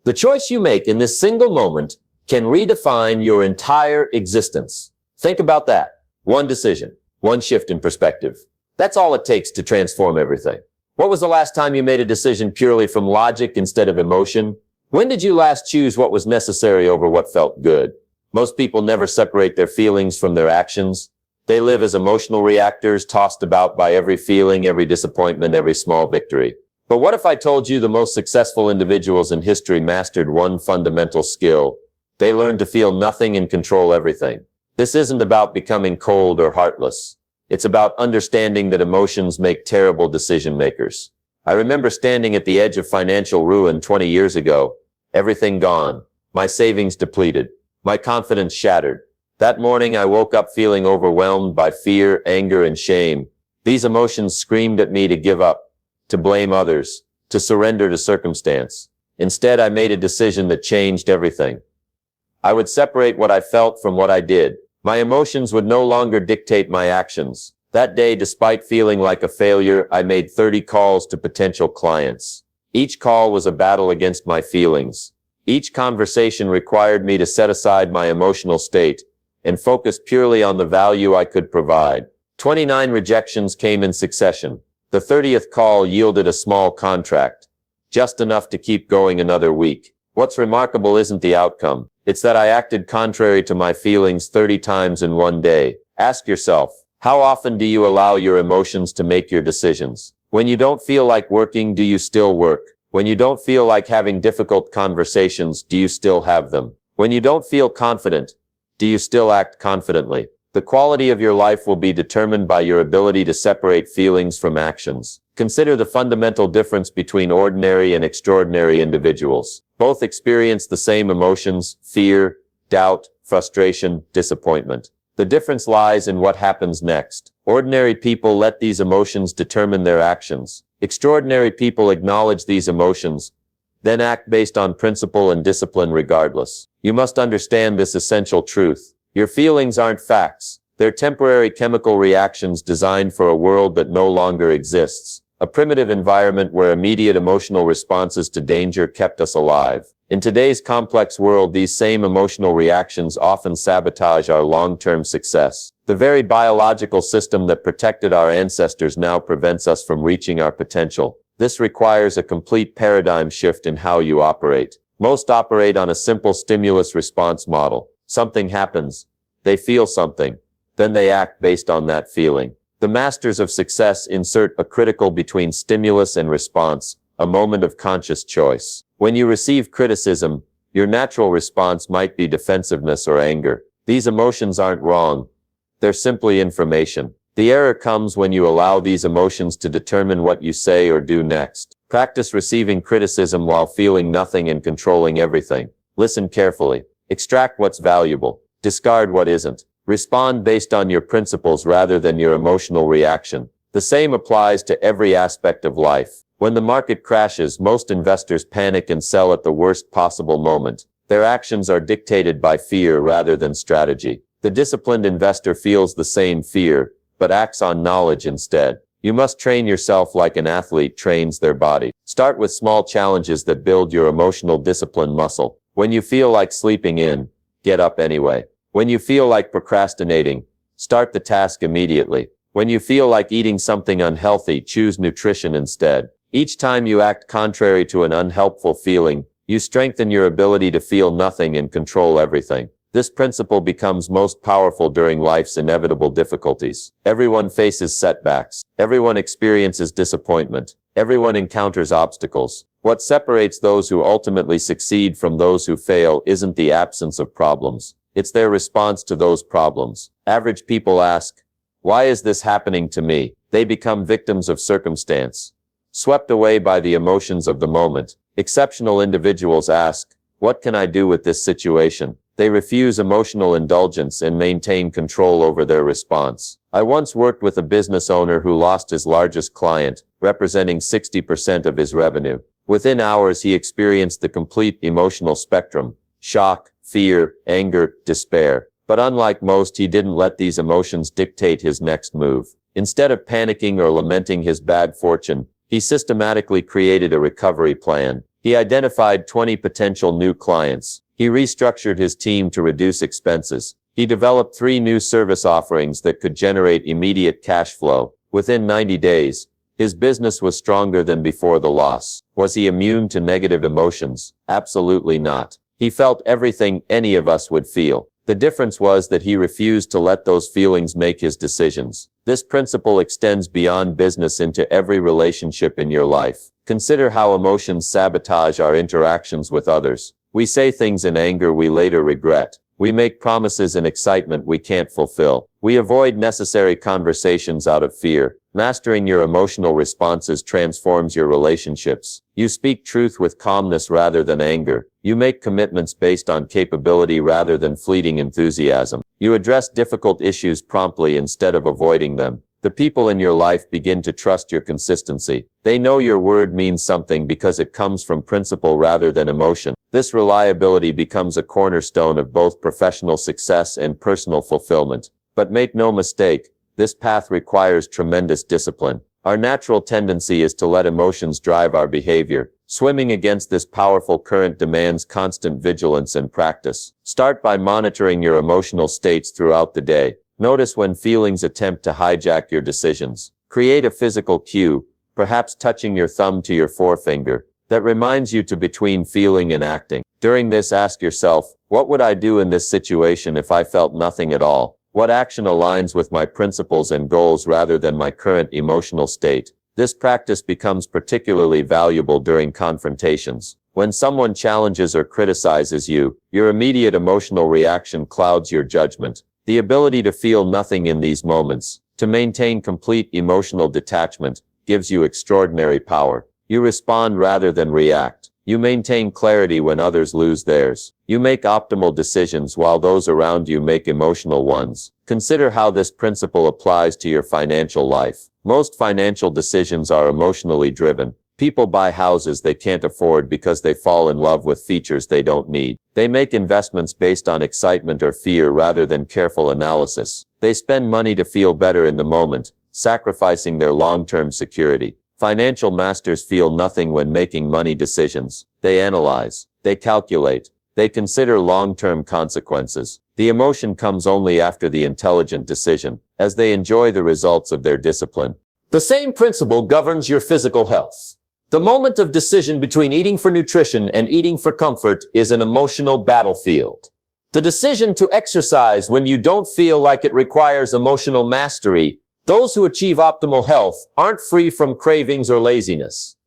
The choice you make in this single moment can redefine your entire existence. Think about that. One decision, one shift in perspective. That's all it takes to transform everything. What was the last time you made a decision purely from logic instead of emotion? When did you last choose what was necessary over what felt good? Most people never separate their feelings from their actions. They live as emotional reactors, tossed about by every feeling, every disappointment, every small victory. But what if I told you the most successful individuals in history mastered one fundamental skill? They learned to feel nothing and control everything. This isn't about becoming cold or heartless. It's about understanding that emotions make terrible decision makers. I remember standing at the edge of financial ruin 20 years ago. Everything gone. My savings depleted. My confidence shattered. That morning I woke up feeling overwhelmed by fear, anger, and shame. These emotions screamed at me to give up, to blame others, to surrender to circumstance. Instead, I made a decision that changed everything. I would separate what I felt from what I did. My emotions would no longer dictate my actions. That day, despite feeling like a failure, I made 30 calls to potential clients. Each call was a battle against my feelings. Each conversation required me to set aside my emotional state and focus purely on the value I could provide. 29 rejections came in succession. The 30th call yielded a small contract, just enough to keep going another week. What's remarkable isn't the outcome. It's that I acted contrary to my feelings 30 times in one day. Ask yourself, how often do you allow your emotions to make your decisions? When you don't feel like working, do you still work? When you don't feel like having difficult conversations, do you still have them? When you don't feel confident, do you still act confidently? The quality of your life will be determined by your ability to separate feelings from actions. Consider the fundamental difference between ordinary and extraordinary individuals. Both experience the same emotions: fear, doubt, frustration, disappointment. The difference lies in what happens next. Ordinary people let these emotions determine their actions. Extraordinary people acknowledge these emotions, then act based on principle and discipline regardless. You must understand this essential truth. Your feelings aren't facts. They're temporary chemical reactions designed for a world that no longer exists. A primitive environment where immediate emotional responses to danger kept us alive. In today's complex world, these same emotional reactions often sabotage our long-term success. The very biological system that protected our ancestors now prevents us from reaching our potential. This requires a complete paradigm shift in how you operate. Most operate on a simple stimulus response model. Something happens. They feel something. Then they act based on that feeling. The masters of success insert a critical between stimulus and response, a moment of conscious choice. When you receive criticism, your natural response might be defensiveness or anger. These emotions aren't wrong. They're simply information. The error comes when you allow these emotions to determine what you say or do next. Practice receiving criticism while feeling nothing and controlling everything. Listen carefully. Extract what's valuable. Discard what isn't. Respond based on your principles rather than your emotional reaction. The same applies to every aspect of life. When the market crashes, most investors panic and sell at the worst possible moment. Their actions are dictated by fear rather than strategy. The disciplined investor feels the same fear, but acts on knowledge instead. You must train yourself like an athlete trains their body. Start with small challenges that build your emotional discipline muscle. When you feel like sleeping in, get up anyway. When you feel like procrastinating, start the task immediately. When you feel like eating something unhealthy, choose nutrition instead. Each time you act contrary to an unhelpful feeling, you strengthen your ability to feel nothing and control everything. This principle becomes most powerful during life's inevitable difficulties. Everyone faces setbacks. Everyone experiences disappointment. Everyone encounters obstacles. What separates those who ultimately succeed from those who fail isn't the absence of problems. It's their response to those problems. Average people ask, "Why is this happening to me?" They become victims of circumstance, swept away by the emotions of the moment. Exceptional individuals ask, "What can I do with this situation?" They refuse emotional indulgence and maintain control over their response. I once worked with a business owner who lost his largest client, representing 60% of his revenue. Within hours, he experienced the complete emotional spectrum: shock, fear, anger, despair. But unlike most, he didn't let these emotions dictate his next move. Instead of panicking or lamenting his bad fortune, he systematically created a recovery plan. He identified 20 potential new clients. He restructured his team to reduce expenses. He developed 3 new service offerings that could generate immediate cash flow. Within 90 days, his business was stronger than before the loss. Was he immune to negative emotions? Absolutely not. He felt everything any of us would feel. The difference was that he refused to let those feelings make his decisions. This principle extends beyond business into every relationship in your life. Consider how emotions sabotage our interactions with others. We say things in anger we later regret. We make promises in excitement we can't fulfill. We avoid necessary conversations out of fear. Mastering your emotional responses transforms your relationships. You speak truth with calmness rather than anger. You make commitments based on capability rather than fleeting enthusiasm. You address difficult issues promptly instead of avoiding them. The people in your life begin to trust your consistency. They know your word means something because it comes from principle rather than emotion. This reliability becomes a cornerstone of both professional success and personal fulfillment. But make no mistake, this path requires tremendous discipline. Our natural tendency is to let emotions drive our behavior. Swimming against this powerful current demands constant vigilance and practice. Start by monitoring your emotional states throughout the day. Notice when feelings attempt to hijack your decisions. Create a physical cue, perhaps touching your thumb to your forefinger, that reminds you to between feeling and acting. During this, ask yourself, what would I do in this situation if I felt nothing at all? What action aligns with my principles and goals rather than my current emotional state? This practice becomes particularly valuable during confrontations. When someone challenges or criticizes you, your immediate emotional reaction clouds your judgment. The ability to feel nothing in these moments, to maintain complete emotional detachment, gives you extraordinary power. You respond rather than react. You maintain clarity when others lose theirs. You make optimal decisions while those around you make emotional ones. Consider how this principle applies to your financial life. Most financial decisions are emotionally driven. People buy houses they can't afford because they fall in love with features they don't need. They make investments based on excitement or fear rather than careful analysis. They spend money to feel better in the moment, sacrificing their long-term security. Financial masters feel nothing when making money decisions. They analyze. They calculate. They consider long-term consequences. The emotion comes only after the intelligent decision, as they enjoy the results of their discipline. The same principle governs your physical health. The moment of decision between eating for nutrition and eating for comfort is an emotional battlefield. The decision to exercise when you don't feel like it requires emotional mastery. Those who achieve optimal health aren't free from cravings or laziness.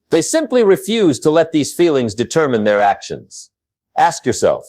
They simply refuse to let these feelings determine their actions. Ask yourself,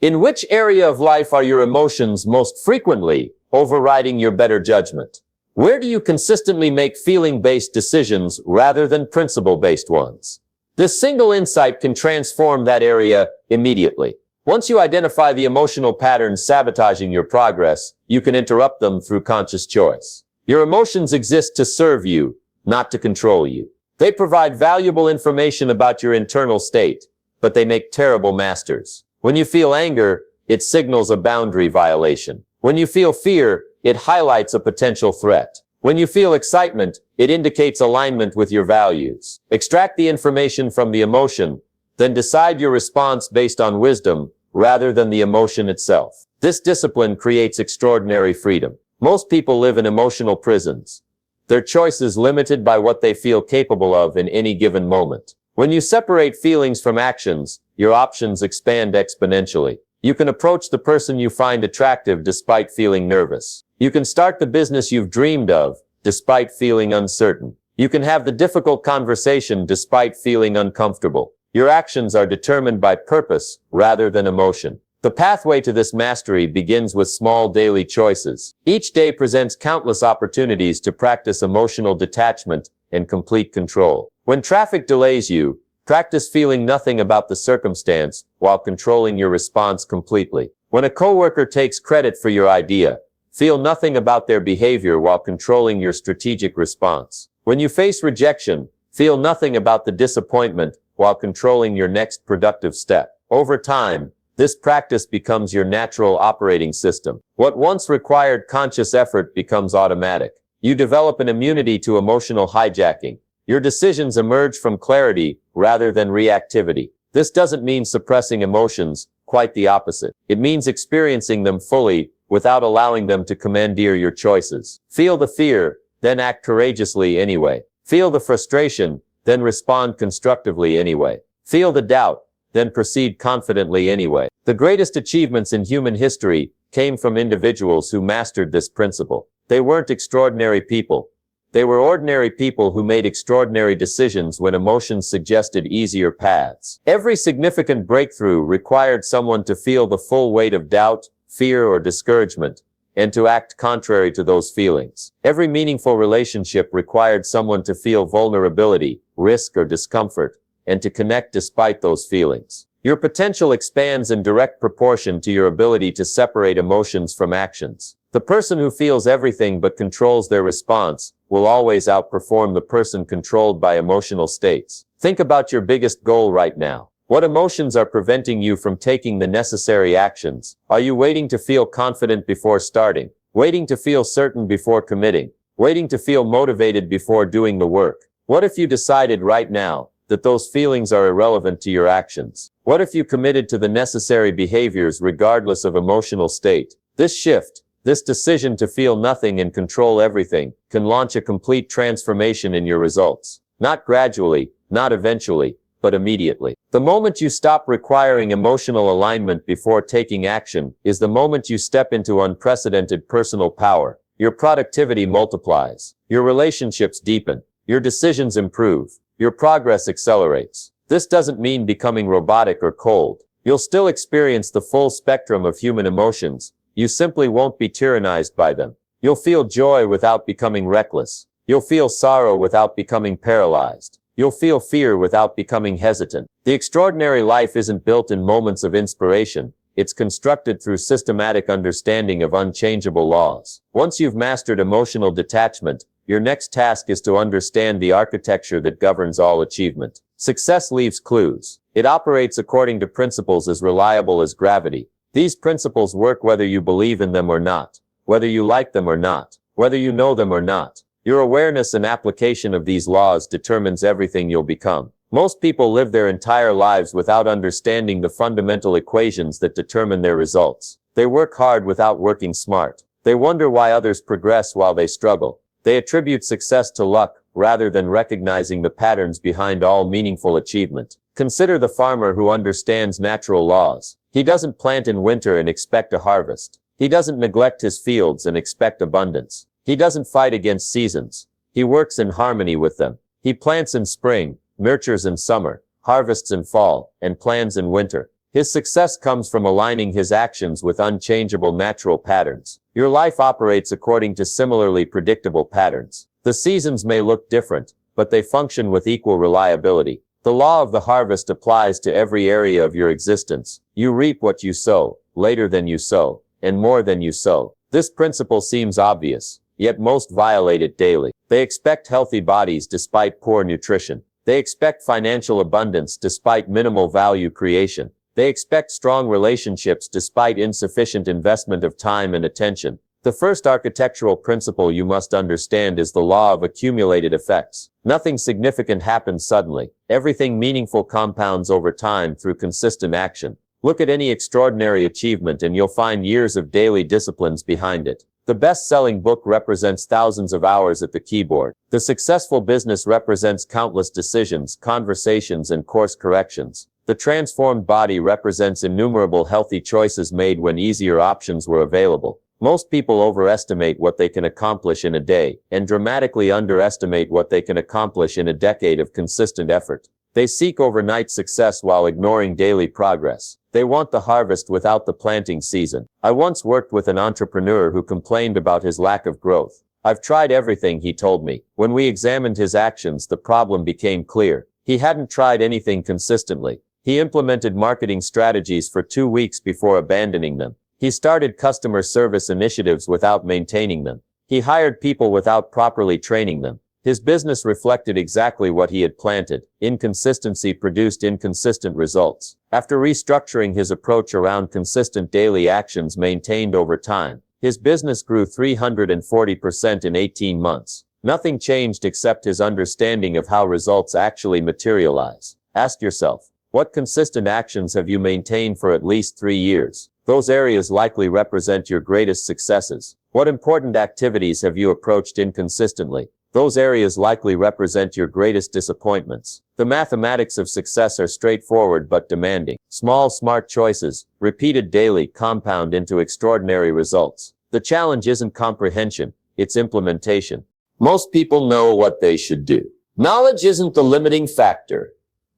in which area of life are your emotions most frequently overriding your better judgment? Where do you consistently make feeling-based decisions rather than principle-based ones? This single insight can transform that area immediately. Once you identify the emotional patterns sabotaging your progress, you can interrupt them through conscious choice. Your emotions exist to serve you, not to control you. They provide valuable information about your internal state, but they make terrible masters. When you feel anger, it signals a boundary violation. When you feel fear, it highlights a potential threat. When you feel excitement, it indicates alignment with your values. Extract the information from the emotion, then decide your response based on wisdom rather than the emotion itself. This discipline creates extraordinary freedom. Most people live in emotional prisons. Their choice is limited by what they feel capable of in any given moment. When you separate feelings from actions, your options expand exponentially. You can approach the person you find attractive despite feeling nervous. You can start the business you've dreamed of despite feeling uncertain. You can have the difficult conversation despite feeling uncomfortable. Your actions are determined by purpose rather than emotion. The pathway to this mastery begins with small daily choices. Each day presents countless opportunities to practice emotional detachment and complete control. When traffic delays you, practice feeling nothing about the circumstance while controlling your response completely. When a coworker takes credit for your idea, feel nothing about their behavior while controlling your strategic response. When you face rejection, feel nothing about the disappointment while controlling your next productive step. Over time, this practice becomes your natural operating system. What once required conscious effort becomes automatic. You develop an immunity to emotional hijacking, Your decisions emerge from clarity rather than reactivity. This doesn't mean suppressing emotions, quite the opposite. It means experiencing them fully without allowing them to commandeer your choices. Feel the fear, then act courageously anyway. Feel the frustration, then respond constructively anyway. Feel the doubt, then proceed confidently anyway. The greatest achievements in human history came from individuals who mastered this principle. They weren't extraordinary people. They were ordinary people who made extraordinary decisions when emotions suggested easier paths. Every significant breakthrough required someone to feel the full weight of doubt, fear, or discouragement, and to act contrary to those feelings. Every meaningful relationship required someone to feel vulnerability, risk, or discomfort, and to connect despite those feelings. Your potential expands in direct proportion to your ability to separate emotions from actions. The person who feels everything but controls their response will always outperform the person controlled by emotional states. Think about your biggest goal right now. What emotions are preventing you from taking the necessary actions? Are you waiting to feel confident before starting? Waiting to feel certain before committing? Waiting to feel motivated before doing the work? What if you decided right now that those feelings are irrelevant to your actions? What if you committed to the necessary behaviors regardless of emotional state? This shift, this decision to feel nothing and control everything, can launch a complete transformation in your results. Not gradually, not eventually, but immediately. The moment you stop requiring emotional alignment before taking action is the moment you step into unprecedented personal power. Your productivity multiplies. Your relationships deepen. Your decisions improve. Your progress accelerates. This doesn't mean becoming robotic or cold. You'll still experience the full spectrum of human emotions. You simply won't be tyrannized by them. You'll feel joy without becoming reckless. You'll feel sorrow without becoming paralyzed. You'll feel fear without becoming hesitant. The extraordinary life isn't built in moments of inspiration. It's constructed through systematic understanding of unchangeable laws. Once you've mastered emotional detachment, your next task is to understand the architecture that governs all achievement. Success leaves clues. It operates according to principles as reliable as gravity. These principles work whether you believe in them or not, whether you like them or not, whether you know them or not. Your awareness and application of these laws determines everything you'll become. Most people live their entire lives without understanding the fundamental equations that determine their results. They work hard without working smart. They wonder why others progress while they struggle. They attribute success to luck rather than recognizing the patterns behind all meaningful achievement. Consider the farmer who understands natural laws. He doesn't plant in winter and expect a harvest. He doesn't neglect his fields and expect abundance. He doesn't fight against seasons. He works in harmony with them. He plants in spring, nurtures in summer, harvests in fall, and plans in winter. His success comes from aligning his actions with unchangeable natural patterns. Your life operates according to similarly predictable patterns. The seasons may look different, but they function with equal reliability. The law of the harvest applies to every area of your existence. You reap what you sow, later than you sow, and more than you sow. This principle seems obvious, yet most violate it daily. They expect healthy bodies despite poor nutrition. They expect financial abundance despite minimal value creation. They expect strong relationships despite insufficient investment of time and attention. The first architectural principle you must understand is the law of accumulated effects. Nothing significant happens suddenly. Everything meaningful compounds over time through consistent action. Look at any extraordinary achievement and you'll find years of daily disciplines behind it. The best-selling book represents thousands of hours at the keyboard. The successful business represents countless decisions, conversations, and course corrections. The transformed body represents innumerable healthy choices made when easier options were available. Most people overestimate what they can accomplish in a day, and dramatically underestimate what they can accomplish in a decade of consistent effort. They seek overnight success while ignoring daily progress. They want the harvest without the planting season. I once worked with an entrepreneur who complained about his lack of growth. I've tried everything, he told me. When we examined his actions, the problem became clear. He hadn't tried anything consistently. He implemented marketing strategies for 2 weeks before abandoning them. He started customer service initiatives without maintaining them. He hired people without properly training them. His business reflected exactly what he had planted. Inconsistency produced inconsistent results. After restructuring his approach around consistent daily actions maintained over time, his business grew 340% in 18 months. Nothing changed except his understanding of how results actually materialize. Ask yourself, what consistent actions have you maintained for at least 3 years? Those areas likely represent your greatest successes. What important activities have you approached inconsistently? Those areas likely represent your greatest disappointments. The mathematics of success are straightforward but demanding. Small, smart choices, repeated daily, compound into extraordinary results. The challenge isn't comprehension, it's implementation. Most people know what they should do. Knowledge isn't the limiting factor.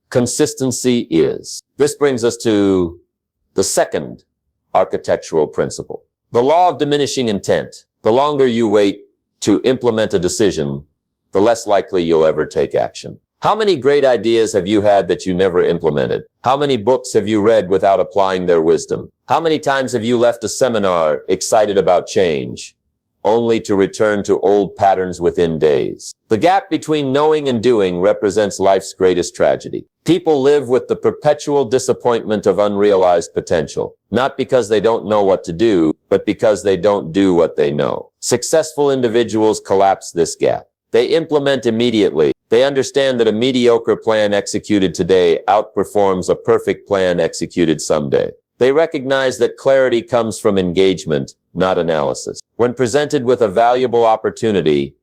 Consistency is. This brings us to the second architectural principle. The law of diminishing intent. The longer you wait to implement a decision, the less likely you'll ever take action. How many great ideas have you had that you never implemented? How many books have you read without applying their wisdom? How many times have you left a seminar excited about change, only to return to old patterns within days? The gap between knowing and doing represents life's greatest tragedy. People live with the perpetual disappointment of unrealized potential, not because they don't know what to do, but because they don't do what they know. Successful individuals collapse this gap. They implement immediately. They understand that a mediocre plan executed today outperforms a perfect plan executed someday. They recognize that clarity comes from engagement, not analysis. When presented with a valuable opportunity,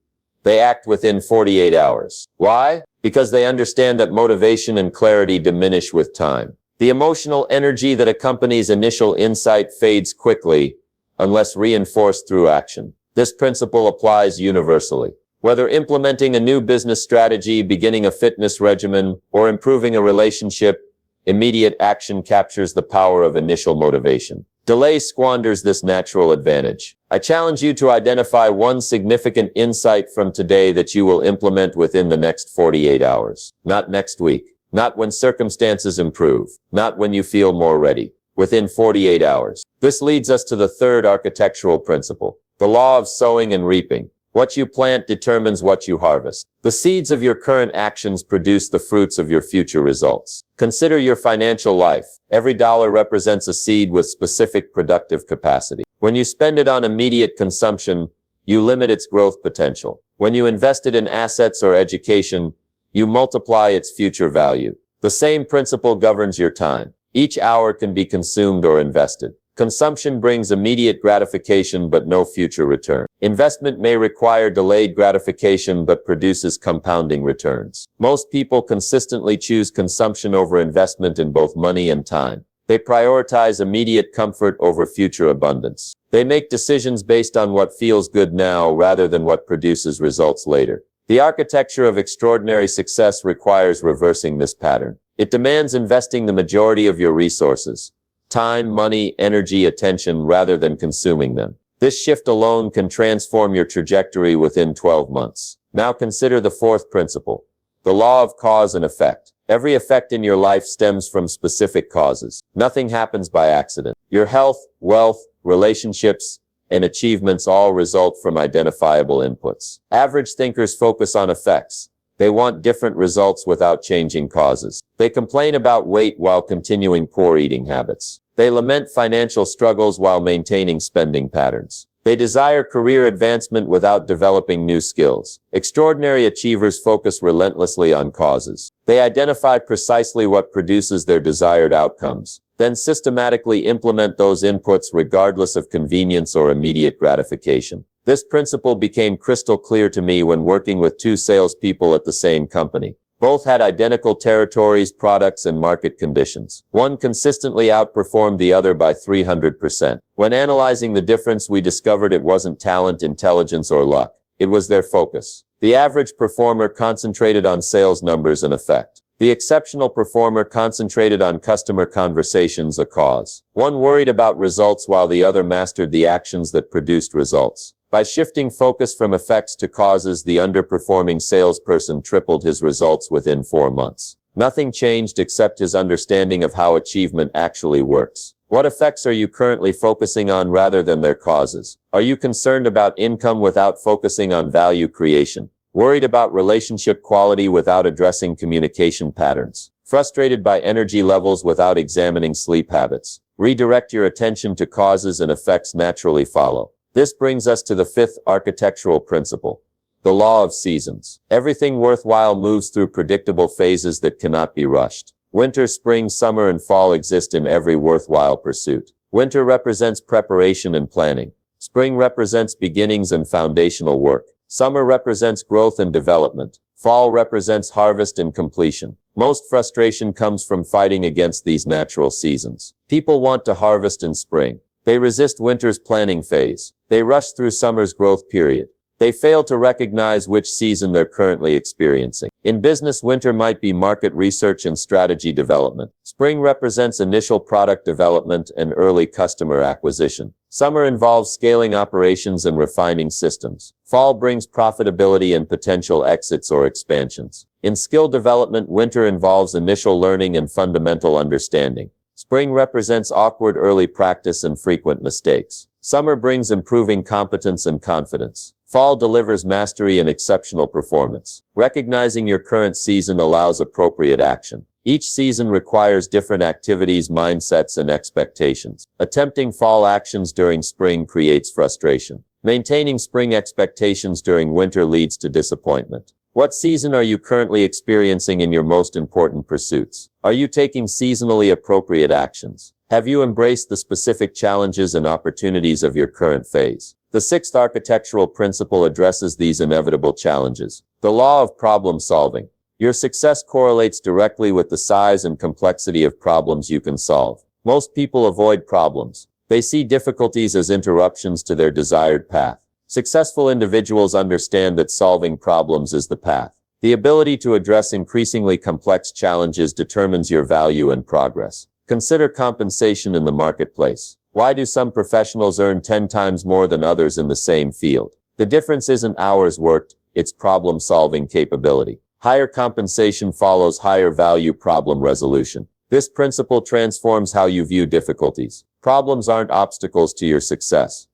they act within 48 hours. Why? Because they understand that motivation and clarity diminish with time. The emotional energy that accompanies initial insight fades quickly unless reinforced through action. This principle applies universally. Whether implementing a new business strategy, beginning a fitness regimen, or improving a relationship, immediate action captures the power of initial motivation. Delay squanders this natural advantage. I challenge you to identify one significant insight from today that you will implement within the next 48 hours. Not next week. Not when circumstances improve. Not when you feel more ready. Within 48 hours. This leads us to the third architectural principle, the law of sowing and reaping. What you plant determines what you harvest. The seeds of your current actions produce the fruits of your future results. Consider your financial life. Every dollar represents a seed with specific productive capacity. When you spend it on immediate consumption, you limit its growth potential. When you invest it in assets or education, you multiply its future value. The same principle governs your time. Each hour can be consumed or invested. Consumption brings immediate gratification but no future return. Investment may require delayed gratification but produces compounding returns. Most people consistently choose consumption over investment in both money and time. They prioritize immediate comfort over future abundance. They make decisions based on what feels good now rather than what produces results later. The architecture of extraordinary success requires reversing this pattern. It demands investing the majority of your resources, time, money, energy, attention, rather than consuming them. This shift alone can transform your trajectory within 12 months. Now consider the fourth principle, the law of cause and effect. Every effect in your life stems from specific causes. Nothing happens by accident. Your health, wealth, relationships, and achievements all result from identifiable inputs. Average thinkers focus on effects. They want different results without changing causes. They complain about weight while continuing poor eating habits. They lament financial struggles while maintaining spending patterns. They desire career advancement without developing new skills. Extraordinary achievers focus relentlessly on causes. They identify precisely what produces their desired outcomes, then systematically implement those inputs regardless of convenience or immediate gratification. This principle became crystal clear to me when working with two salespeople at the same company. Both had identical territories, products, and market conditions. One consistently outperformed the other by 300%. When analyzing the difference, we discovered it wasn't talent, intelligence, or luck. It was their focus. The average performer concentrated on sales numbers and effect. The exceptional performer concentrated on customer conversations, a cause. One worried about results while the other mastered the actions that produced results. By shifting focus from effects to causes, the underperforming salesperson tripled his results within 4 months. Nothing changed except his understanding of how achievement actually works. What effects are you currently focusing on rather than their causes? Are you concerned about income without focusing on value creation? Worried about relationship quality without addressing communication patterns? Frustrated by energy levels without examining sleep habits? Redirect your attention to causes and effects naturally follow. This brings us to the fifth architectural principle, The law of seasons. Everything worthwhile moves through predictable phases that cannot be rushed. Winter, spring, summer, and fall exist in every worthwhile pursuit. Winter represents preparation and planning. Spring represents beginnings and foundational work. Summer represents growth and development. Fall represents harvest and completion. Most frustration comes from fighting against these natural seasons. People want to harvest in spring. They resist winter's planning phase. They rush through summer's growth period. They fail to recognize which season they're currently experiencing. In business, winter might be market research and strategy development. Spring represents initial product development and early customer acquisition. Summer involves scaling operations and refining systems. Fall brings profitability and potential exits or expansions. In skill development, winter involves initial learning and fundamental understanding. Spring represents awkward early practice and frequent mistakes. Summer brings improving competence and confidence. Fall delivers mastery and exceptional performance. Recognizing your current season allows appropriate action. Each season requires different activities, mindsets, and expectations. Attempting fall actions during spring creates frustration. Maintaining spring expectations during winter leads to disappointment. What season are you currently experiencing in your most important pursuits? Are you taking seasonally appropriate actions? Have you embraced the specific challenges and opportunities of your current phase? The sixth architectural principle addresses these inevitable challenges. The law of problem solving. Your success correlates directly with the size and complexity of problems you can solve. Most people avoid problems. They see difficulties as interruptions to their desired path. Successful individuals understand that solving problems is the path. The ability to address increasingly complex challenges determines your value and progress. Consider compensation in the marketplace. Why do some professionals earn 10 times more than others in the same field? The difference isn't hours worked, it's problem-solving capability. Higher compensation follows higher value problem resolution. This principle transforms how you view difficulties. Problems aren't obstacles to your success.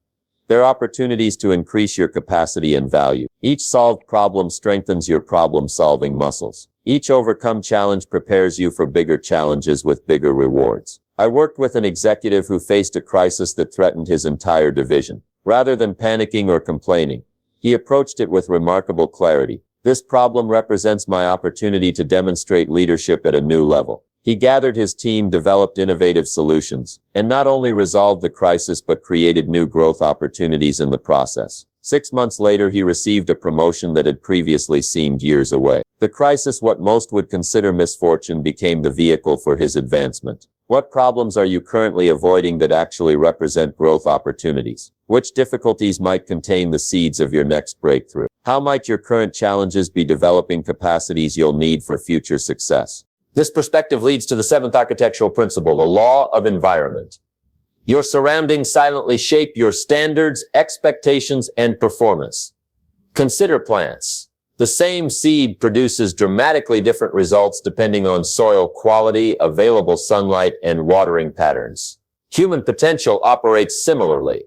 They're opportunities to increase your capacity and value. Each solved problem strengthens your problem-solving muscles. Each overcome challenge prepares you for bigger challenges with bigger rewards. I worked with an executive who faced a crisis that threatened his entire division. Rather than panicking or complaining, he approached it with remarkable clarity. This problem represents my opportunity to demonstrate leadership at a new level. He gathered his team, developed innovative solutions, and not only resolved the crisis but created new growth opportunities in the process. 6 months later, he received a promotion that had previously seemed years away. The crisis, what most would consider misfortune, became the vehicle for his advancement. What problems are you currently avoiding that actually represent growth opportunities? Which difficulties might contain the seeds of your next breakthrough? How might your current challenges be developing capacities you'll need for future success? This perspective leads to the seventh architectural principle, the law of environment. Your surroundings silently shape your standards, expectations, and performance. Consider plants. The same seed produces dramatically different results depending on soil quality, available sunlight, and watering patterns. Human potential operates similarly.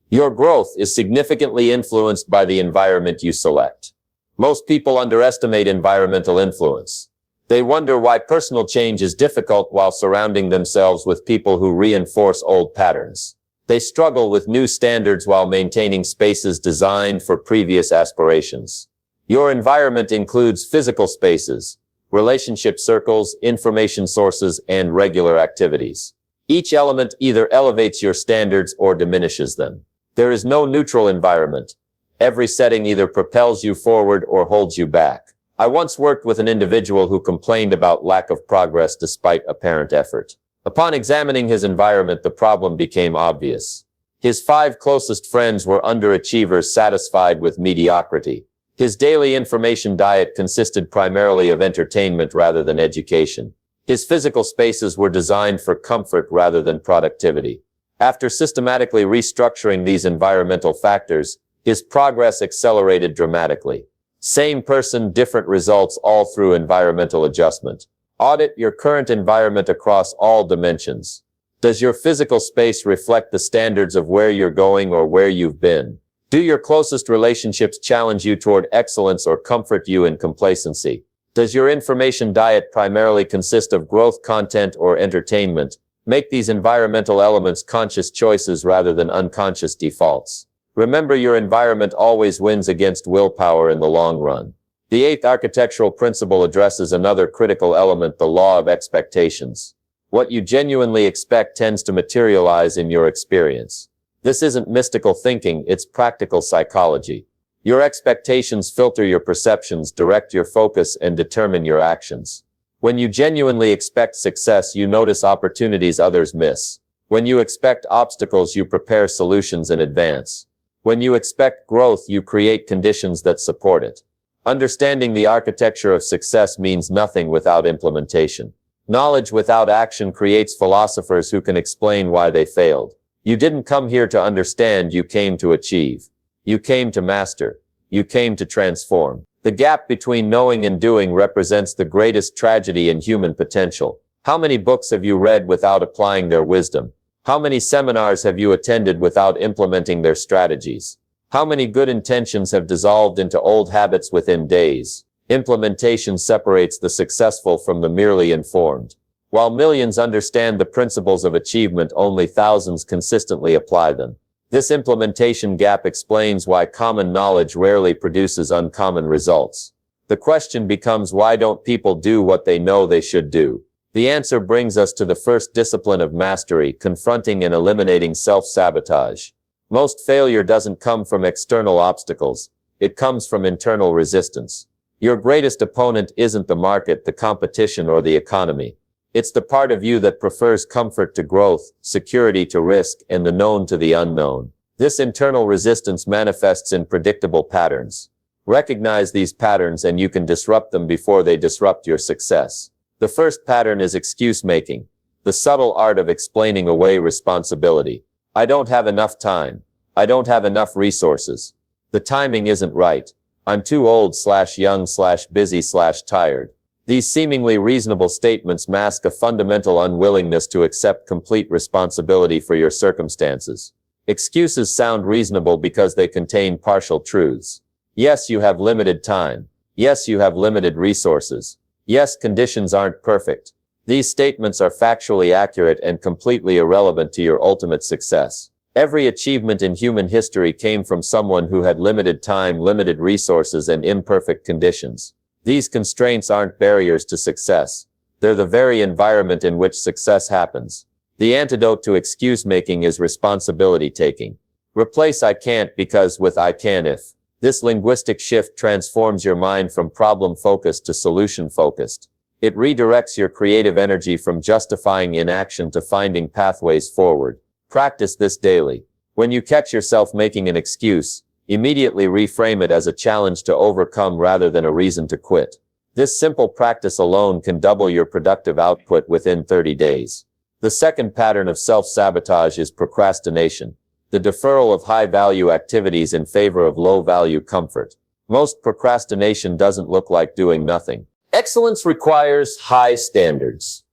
Your growth is significantly influenced by the environment you select. Most people underestimate environmental influence. They wonder why personal change is difficult while surrounding themselves with people who reinforce old patterns. They struggle with new standards while maintaining spaces designed for previous aspirations. Your environment includes physical spaces, relationship circles, information sources, and regular activities. Each element either elevates your standards or diminishes them. There is no neutral environment. Every setting either propels you forward or holds you back. I once worked with an individual who complained about lack of progress despite apparent effort. Upon examining his environment, the problem became obvious. His 5 closest friends were underachievers satisfied with mediocrity. His daily information diet consisted primarily of entertainment rather than education. His physical spaces were designed for comfort rather than productivity. After systematically restructuring these environmental factors, his progress accelerated dramatically. Same person, different results, all through environmental adjustment. Audit your current environment across all dimensions. Does your physical space reflect the standards of where you're going or where you've been? Do your closest relationships challenge you toward excellence or comfort you in complacency? Does your information diet primarily consist of growth content or entertainment? Make these environmental elements conscious choices rather than unconscious defaults. Remember, your environment always wins against willpower in the long run. The eighth architectural principle addresses another critical element, the law of expectations. What you genuinely expect tends to materialize in your experience. This isn't mystical thinking, it's practical psychology. Your expectations filter your perceptions, direct your focus, and determine your actions. When you genuinely expect success, you notice opportunities others miss. When you expect obstacles, you prepare solutions in advance. When you expect growth, you create conditions that support it. Understanding the architecture of success means nothing without implementation. Knowledge without action creates philosophers who can explain why they failed. You didn't come here to understand, you came to achieve. You came to master. You came to transform. The gap between knowing and doing represents the greatest tragedy in human potential. How many books have you read without applying their wisdom? How many seminars have you attended without implementing their strategies? How many good intentions have dissolved into old habits within days? Implementation separates the successful from the merely informed. While millions understand the principles of achievement, only thousands consistently apply them. This implementation gap explains why common knowledge rarely produces uncommon results. The question becomes, why don't people do what they know they should do? The answer brings us to the first discipline of mastery, confronting and eliminating self-sabotage. Most failure doesn't come from external obstacles. It comes from internal resistance. Your greatest opponent isn't the market, the competition, or the economy. It's the part of you that prefers comfort to growth, security to risk, and the known to the unknown. This internal resistance manifests in predictable patterns. Recognize these patterns and you can disrupt them before they disrupt your success. The first pattern is excuse making, the subtle art of explaining away responsibility. I don't have enough time. I don't have enough resources. The timing isn't right. I'm too old/young/busy/tired. These seemingly reasonable statements mask a fundamental unwillingness to accept complete responsibility for your circumstances. Excuses sound reasonable because they contain partial truths. Yes, you have limited time. Yes, you have limited resources. Yes, conditions aren't perfect. These statements are factually accurate and completely irrelevant to your ultimate success. Every achievement in human history came from someone who had limited time, limited resources, and imperfect conditions. These constraints aren't barriers to success. They're the very environment in which success happens. The antidote to excuse making is responsibility taking. Replace I can't because with I can if. This linguistic shift transforms your mind from problem-focused to solution-focused. It redirects your creative energy from justifying inaction to finding pathways forward. Practice this daily. When you catch yourself making an excuse, immediately reframe it as a challenge to overcome rather than a reason to quit. This simple practice alone can double your productive output within 30 days. The second pattern of self-sabotage is procrastination, the deferral of high-value activities in favor of low-value comfort. Most procrastination doesn't look like doing nothing. Excellence requires high standards.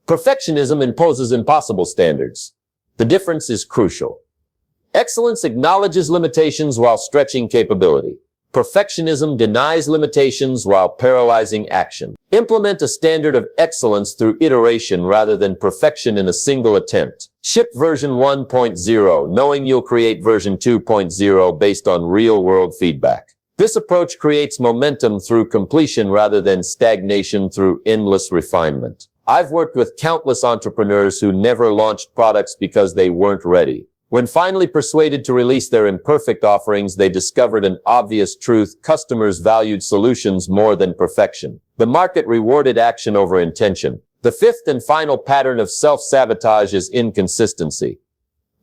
Perfectionism imposes impossible standards. The difference is crucial. Excellence acknowledges limitations while stretching capability. Perfectionism denies limitations while paralyzing action. Implement a standard of excellence through iteration rather than perfection in a single attempt. Ship version 1.0, knowing you'll create version 2.0 based on real-world feedback. This approach creates momentum through completion rather than stagnation through endless refinement. I've worked with countless entrepreneurs who never launched products because they weren't ready. When finally persuaded to release their imperfect offerings, they discovered an obvious truth: customers valued solutions more than perfection. The market rewarded action over intention. The fifth and final pattern of self-sabotage is inconsistency.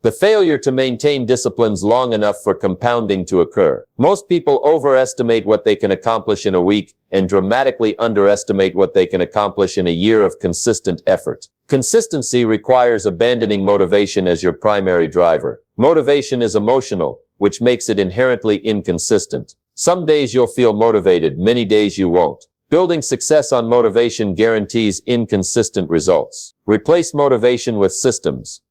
The failure to maintain disciplines long enough for compounding to occur. Most people overestimate what they can accomplish in a week and dramatically underestimate what they can accomplish in a year of consistent effort. Consistency requires abandoning motivation as your primary driver. Motivation is emotional, which makes it inherently inconsistent. Some days you'll feel motivated, many days you won't. Building success on motivation guarantees inconsistent results. Replace motivation with systems.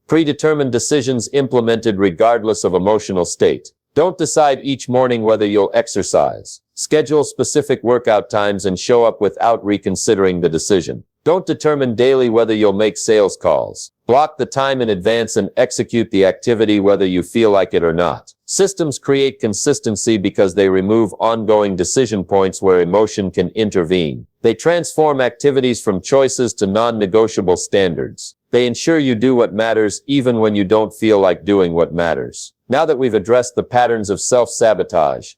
Predetermined decisions implemented regardless of emotional state. Don't decide each morning whether you'll exercise. Schedule specific workout times and show up without reconsidering the decision. Don't determine daily whether you'll make sales calls. Block the time in advance and execute the activity whether you feel like it or not. Systems create consistency because they remove ongoing decision points where emotion can intervene. They transform activities from choices to non-negotiable standards. They ensure you do what matters even when you don't feel like doing what matters. Now that we've addressed the patterns of self-sabotage,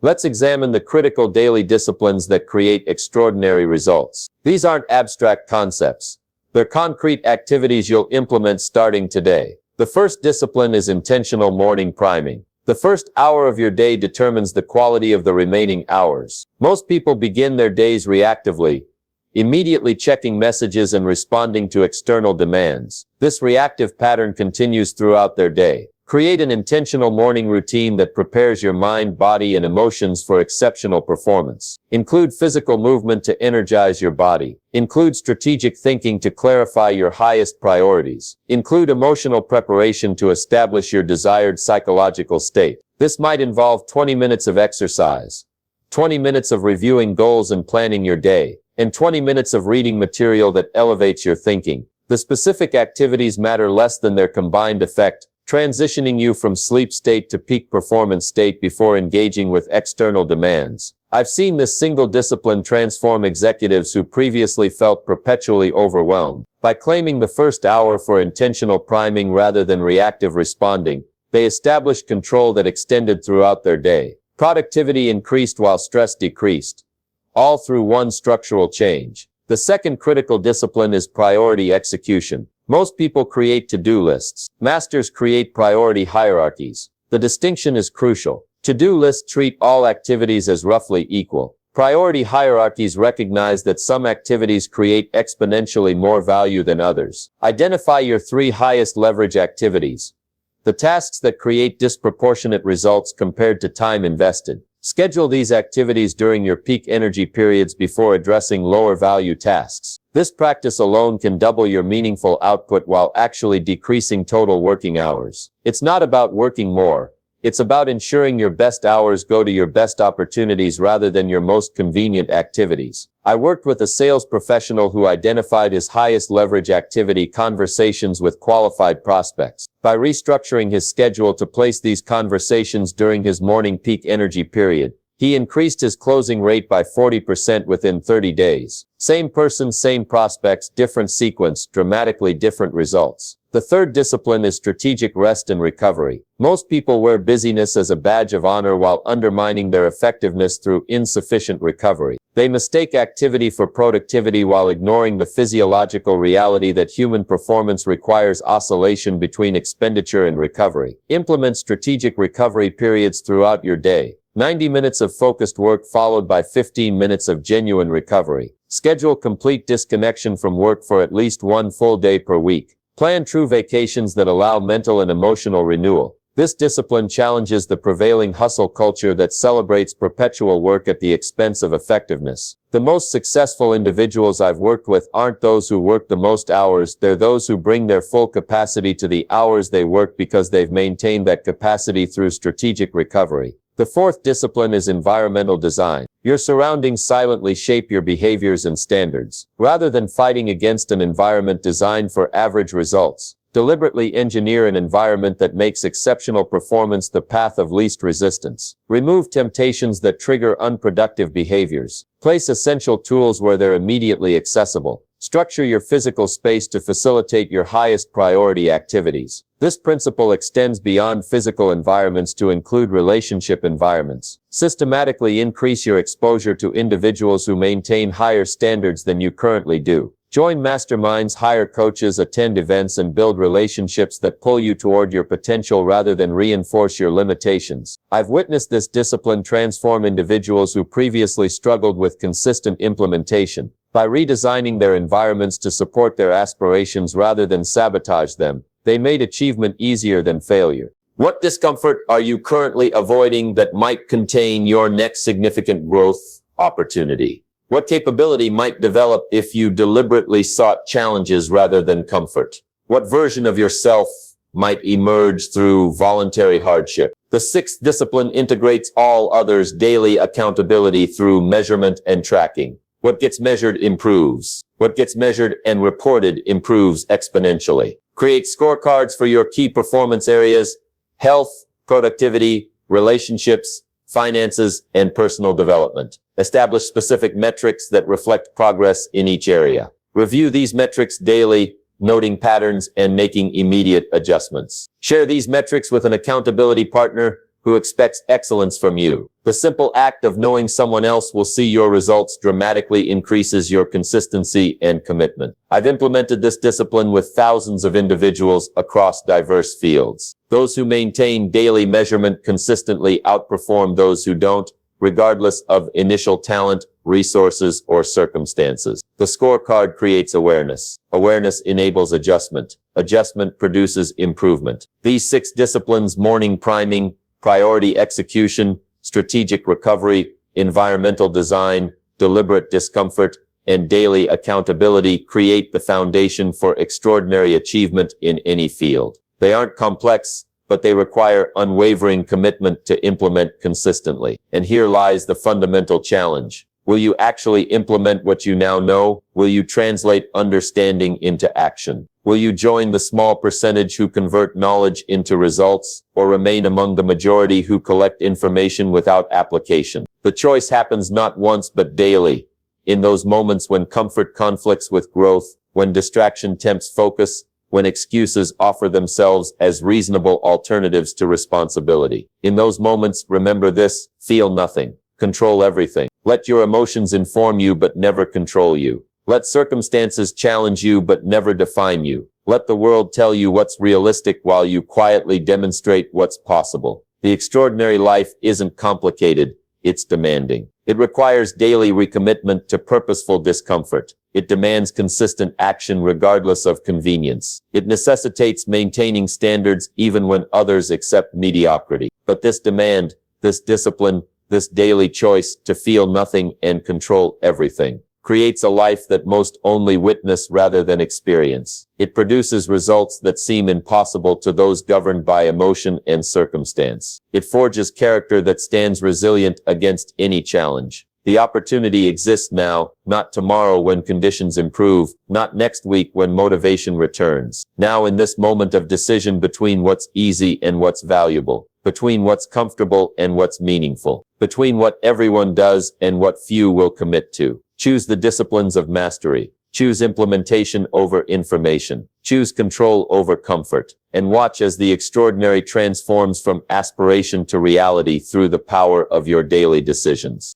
let's examine the critical daily disciplines that create extraordinary results. These aren't abstract concepts. They're concrete activities you'll implement starting today. The first discipline is intentional morning priming. The first hour of your day determines the quality of the remaining hours. Most people begin their days reactively, immediately checking messages and responding to external demands. This reactive pattern continues throughout their day. Create an intentional morning routine that prepares your mind, body, and emotions for exceptional performance. Include physical movement to energize your body. Include strategic thinking to clarify your highest priorities. Include emotional preparation to establish your desired psychological state. This might involve 20 minutes of exercise, 20 minutes of reviewing goals and planning your day, and 20 minutes of reading material that elevates your thinking. The specific activities matter less than their combined effect, transitioning you from sleep state to peak performance state before engaging with external demands. I've seen this single discipline transform executives who previously felt perpetually overwhelmed. By claiming the first hour for intentional priming rather than reactive responding, they established control that extended throughout their day. Productivity increased while stress decreased, all through one structural change. The second critical discipline is priority execution. Most people create to-do lists. Masters create priority hierarchies. The distinction is crucial. To-do lists treat all activities as roughly equal. Priority hierarchies recognize that some activities create exponentially more value than others. Identify your 3 highest leverage activities, the tasks that create disproportionate results compared to time invested. Schedule these activities during your peak energy periods before addressing lower value tasks. This practice alone can double your meaningful output while actually decreasing total working hours. It's not about working more. It's about ensuring your best hours go to your best opportunities rather than your most convenient activities. I worked with a sales professional who identified his highest leverage activity: conversations with qualified prospects. By restructuring his schedule to place these conversations during his morning peak energy period, he increased his closing rate by 40% within 30 days. Same person, same prospects, different sequence, dramatically different results. The third discipline is strategic rest and recovery. Most people wear busyness as a badge of honor while undermining their effectiveness through insufficient recovery. They mistake activity for productivity while ignoring the physiological reality that human performance requires oscillation between expenditure and recovery. Implement strategic recovery periods throughout your day. 90 minutes of focused work followed by 15 minutes of genuine recovery. Schedule complete disconnection from work for at least 1 full day per week. Plan true vacations that allow mental and emotional renewal. This discipline challenges the prevailing hustle culture that celebrates perpetual work at the expense of effectiveness. The most successful individuals I've worked with aren't those who work the most hours, they're those who bring their full capacity to the hours they work because they've maintained that capacity through strategic recovery. The fourth discipline is environmental design. Your surroundings silently shape your behaviors and standards. Rather than fighting against an environment designed for average results, deliberately engineer an environment that makes exceptional performance the path of least resistance. Remove temptations that trigger unproductive behaviors. Place essential tools where they're immediately accessible. Structure your physical space to facilitate your highest priority activities. This principle extends beyond physical environments to include relationship environments. Systematically increase your exposure to individuals who maintain higher standards than you currently do. Join masterminds, hire coaches, attend events, and build relationships that pull you toward your potential rather than reinforce your limitations. I've witnessed this discipline transform individuals who previously struggled with consistent implementation. By redesigning their environments to support their aspirations rather than sabotage them, they made achievement easier than failure. What discomfort are you currently avoiding that might contain your next significant growth opportunity? What capability might develop if you deliberately sought challenges rather than comfort? What version of yourself might emerge through voluntary hardship? The sixth discipline integrates all others: daily accountability through measurement and tracking. What gets measured improves. What gets measured and reported improves exponentially. Create scorecards for your key performance areas: health, productivity, relationships, finances, and personal development. Establish specific metrics that reflect progress in each area. Review these metrics daily, noting patterns and making immediate adjustments. Share these metrics with an accountability partner who expects excellence from you. The simple act of knowing someone else will see your results dramatically increases your consistency and commitment. I've implemented this discipline with thousands of individuals across diverse fields. Those who maintain daily measurement consistently outperform those who don't, regardless of initial talent, resources, or circumstances. The scorecard creates awareness. Awareness enables adjustment. Adjustment produces improvement. These 6 disciplines: morning priming, priority execution, strategic recovery, environmental design, deliberate discomfort, and daily accountability, create the foundation for extraordinary achievement in any field. They aren't complex, but they require unwavering commitment to implement consistently. And here lies the fundamental challenge. Will you actually implement what you now know? Will you translate understanding into action? Will you join the small percentage who convert knowledge into results, or remain among the majority who collect information without application? The choice happens not once but daily. In those moments when comfort conflicts with growth, when distraction tempts focus, when excuses offer themselves as reasonable alternatives to responsibility. In those moments, remember this: feel nothing. Control everything. Let your emotions inform you but never control you. Let circumstances challenge you but never define you. Let the world tell you what's realistic while you quietly demonstrate what's possible. The extraordinary life isn't complicated, it's demanding. It requires daily recommitment to purposeful discomfort. It demands consistent action regardless of convenience. It necessitates maintaining standards even when others accept mediocrity. But this demand, this discipline, this daily choice to feel nothing and control everything creates a life that most only witness rather than experience. It produces results that seem impossible to those governed by emotion and circumstance. It forges character that stands resilient against any challenge. The opportunity exists now, not tomorrow when conditions improve, not next week when motivation returns. Now, in this moment of decision between what's easy and what's valuable, between what's comfortable and what's meaningful, between what everyone does and what few will commit to. Choose the disciplines of mastery. Choose implementation over information. Choose control over comfort. And watch as the extraordinary transforms from aspiration to reality through the power of your daily decisions.